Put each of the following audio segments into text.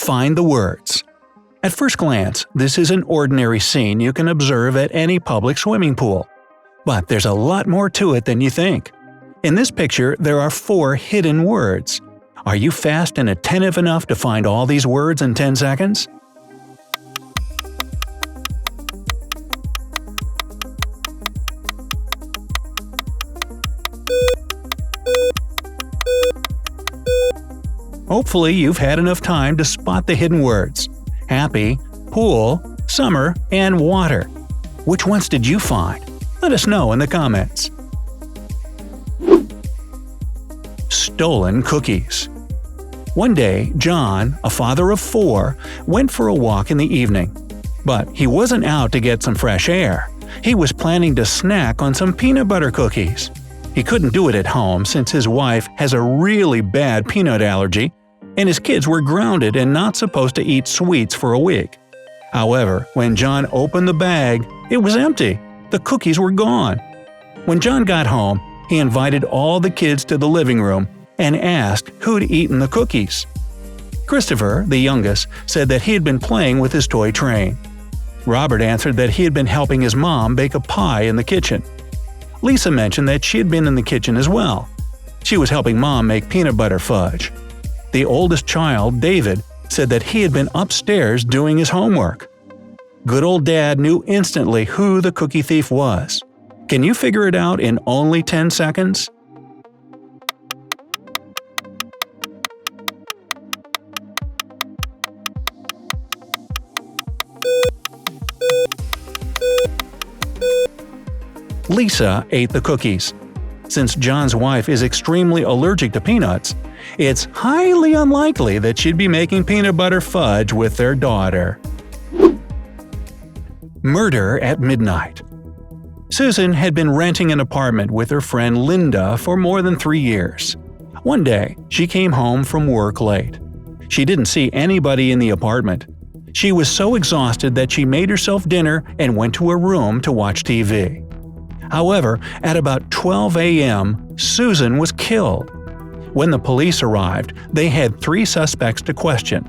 Find the words. At first glance, this is an ordinary scene you can observe at any public swimming pool. But there's a lot more to it than you think. In this picture, there are 4 hidden words. Are you fast and attentive enough to find all these words in 10 seconds? Hopefully you've had enough time to spot the hidden words: happy, pool, summer, and water. Which ones did you find? Let us know in the comments. Stolen cookies. One day, John, a father of 4, went for a walk in the evening. But he wasn't out to get some fresh air. He was planning to snack on some peanut butter cookies. He couldn't do it at home since his wife has a really bad peanut allergy, and his kids were grounded and not supposed to eat sweets for a week. However, when John opened the bag, it was empty. The cookies were gone. When John got home, he invited all the kids to the living room and asked who'd eaten the cookies. Christopher, the youngest, said that he had been playing with his toy train. Robert answered that he had been helping his mom bake a pie in the kitchen. Lisa mentioned that she had been in the kitchen as well. She was helping Mom make peanut butter fudge. The oldest child, David, said that he had been upstairs doing his homework. Good old Dad knew instantly who the cookie thief was. Can you figure it out in only 10 seconds? Lisa ate the cookies. Since John's wife is extremely allergic to peanuts, it's highly unlikely that she'd be making peanut butter fudge with their daughter. Murder at midnight. Susan had been renting an apartment with her friend Linda for more than 3 years. One day, she came home from work late. She didn't see anybody in the apartment. She was so exhausted that she made herself dinner and went to her room to watch TV. However, at about 12 a.m., Susan was killed. When the police arrived, they had 3 suspects to question: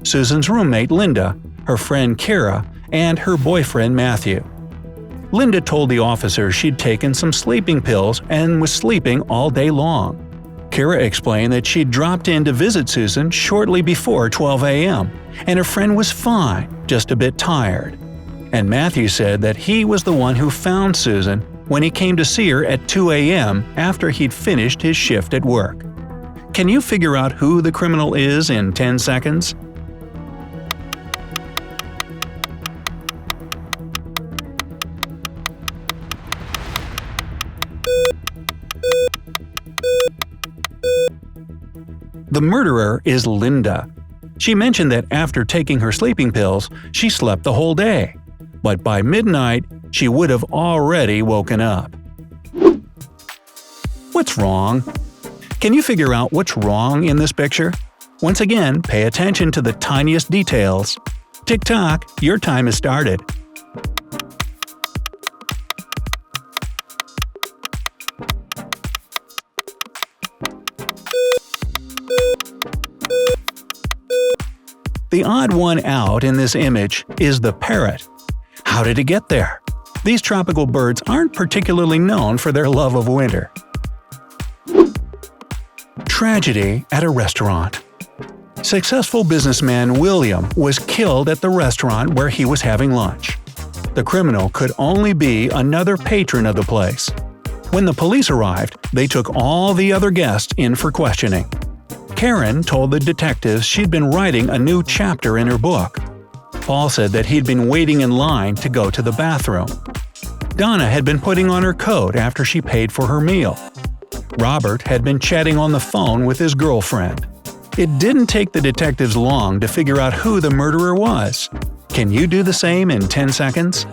Susan's roommate Linda, her friend Kara, and her boyfriend Matthew. Linda told the officers she'd taken some sleeping pills and was sleeping all day long. Kara explained that she'd dropped in to visit Susan shortly before 12 a.m., and her friend was fine, just a bit tired. And Matthew said that he was the one who found Susan when he came to see her at 2 a.m. after he'd finished his shift at work. Can you figure out who the criminal is in 10 seconds? The murderer is Linda. She mentioned that after taking her sleeping pills, she slept the whole day. But by midnight, she would have already woken up. What's wrong? Can you figure out what's wrong in this picture? Once again, pay attention to the tiniest details. Tick-tock, your time has started. The odd one out in this image is the parrot. How did it get there? These tropical birds aren't particularly known for their love of winter. Tragedy at a restaurant. Successful businessman William was killed at the restaurant where he was having lunch. The criminal could only be another patron of the place. When the police arrived, they took all the other guests in for questioning. Karen told the detectives she'd been writing a new chapter in her book. Paul said that he'd been waiting in line to go to the bathroom. Donna had been putting on her coat after she paid for her meal. Robert had been chatting on the phone with his girlfriend. It didn't take the detectives long to figure out who the murderer was. Can you do the same in 10 seconds?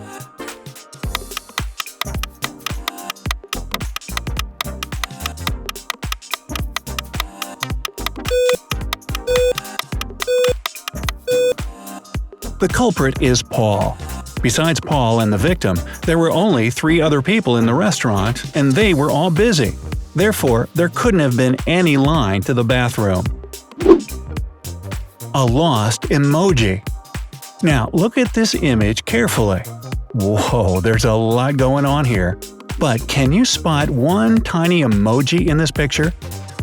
The culprit is Paul. Besides Paul and the victim, there were only 3 other people in the restaurant, and they were all busy. Therefore, there couldn't have been any line to the bathroom. A lost emoji. Now look at this image carefully. Whoa, there's a lot going on here. But can you spot one tiny emoji in this picture?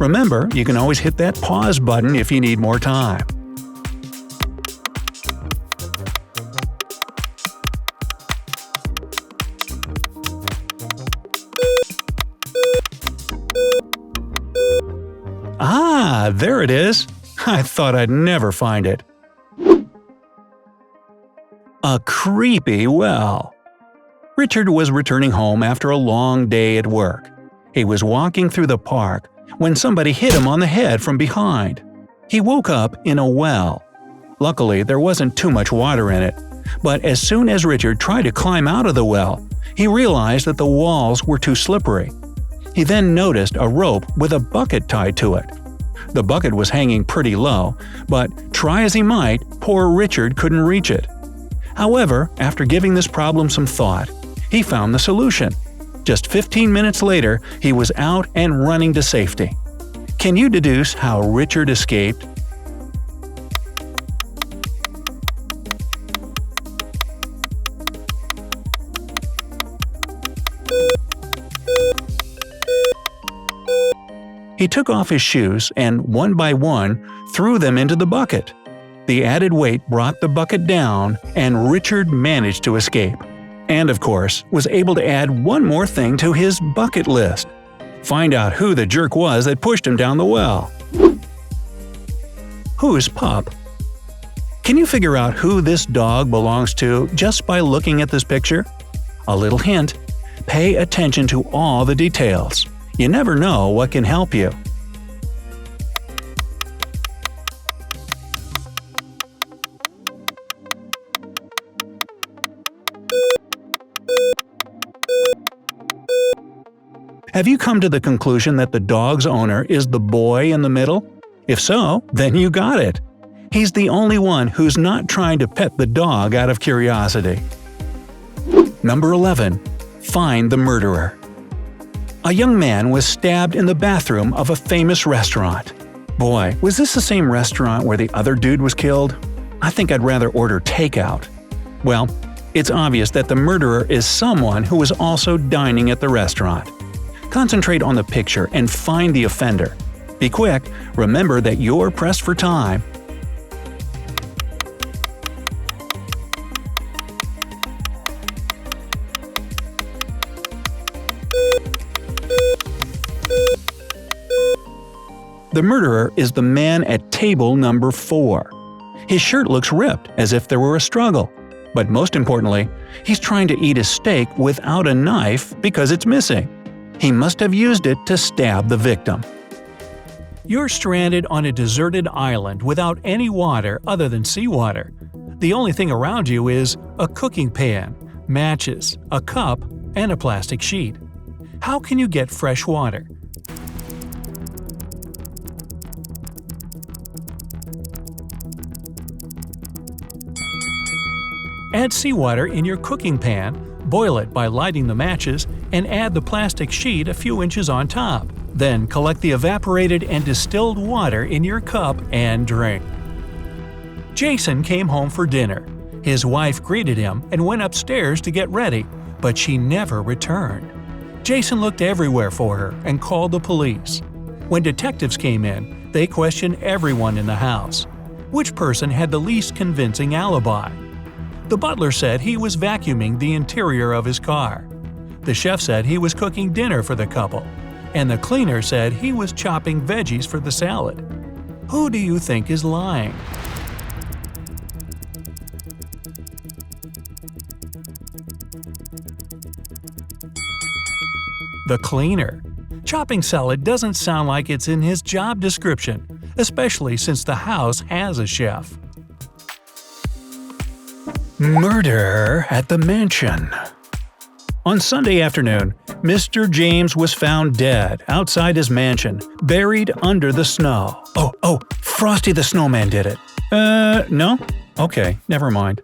Remember, you can always hit that pause button if you need more time. Ah, there it is. I thought I'd never find it. A creepy well. Richard was returning home after a long day at work. He was walking through the park when somebody hit him on the head from behind. He woke up in a well. Luckily, there wasn't too much water in it, but as soon as Richard tried to climb out of the well, he realized that the walls were too slippery. He then noticed a rope with a bucket tied to it. The bucket was hanging pretty low, but try as he might, poor Richard couldn't reach it. However, after giving this problem some thought, he found the solution. Just 15 minutes later, he was out and running to safety. Can you deduce how Richard escaped? He took off his shoes and, one by one, threw them into the bucket. The added weight brought the bucket down, and Richard managed to escape. And, of course, was able to add one more thing to his bucket list. Find out who the jerk was that pushed him down the well. Whose pup? Can you figure out who this dog belongs to just by looking at this picture? A little hint: pay attention to all the details. You never know what can help you. Have you come to the conclusion that the dog's owner is the boy in the middle? If so, then you got it. He's the only one who's not trying to pet the dog out of curiosity. Number 11. Find the murderer. A young man was stabbed in the bathroom of a famous restaurant. Boy, was this the same restaurant where the other dude was killed? I think I'd rather order takeout. Well, it's obvious that the murderer is someone who was also dining at the restaurant. Concentrate on the picture and find the offender. Be quick, remember that you're pressed for time. The murderer is the man at table number 4. His shirt looks ripped, as if there were a struggle. But most importantly, he's trying to eat his steak without a knife because it's missing. He must have used it to stab the victim. You're stranded on a deserted island without any water other than seawater. The only thing around you is a cooking pan, matches, a cup, and a plastic sheet. How can you get fresh water? Add seawater in your cooking pan, boil it by lighting the matches, and add the plastic sheet a few inches on top. Then collect the evaporated and distilled water in your cup and drink. Jason came home for dinner. His wife greeted him and went upstairs to get ready, but she never returned. Jason looked everywhere for her and called the police. When detectives came in, they questioned everyone in the house. Which person had the least convincing alibi? The butler said he was vacuuming the interior of his car. The chef said he was cooking dinner for the couple. And the cleaner said he was chopping veggies for the salad. Who do you think is lying? The cleaner. Chopping salad doesn't sound like it's in his job description, especially since the house has a chef. Murder at the mansion. On Sunday afternoon, Mr. James was found dead outside his mansion, buried under the snow. Oh, Frosty the Snowman did it. No? Okay, never mind.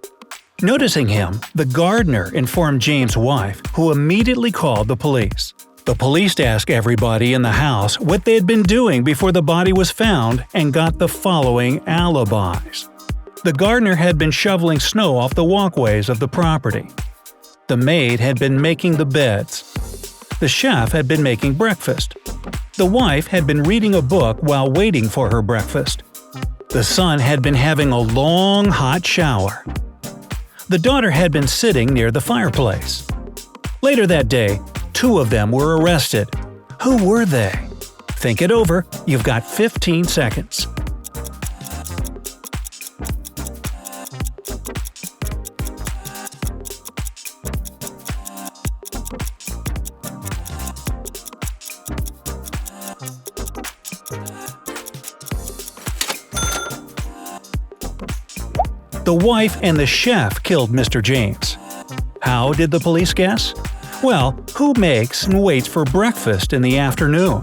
Noticing him, the gardener informed James' wife, who immediately called the police. The police asked everybody in the house what they had been doing before the body was found and got the following alibis. The gardener had been shoveling snow off the walkways of the property. The maid had been making the beds. The chef had been making breakfast. The wife had been reading a book while waiting for her breakfast. The son had been having a long, hot shower. The daughter had been sitting near the fireplace. Later that day, 2 of them were arrested. Who were they? Think it over. You've got 15 seconds. The wife and the chef killed Mr. James. How did the police guess? Well, who makes and waits for breakfast in the afternoon?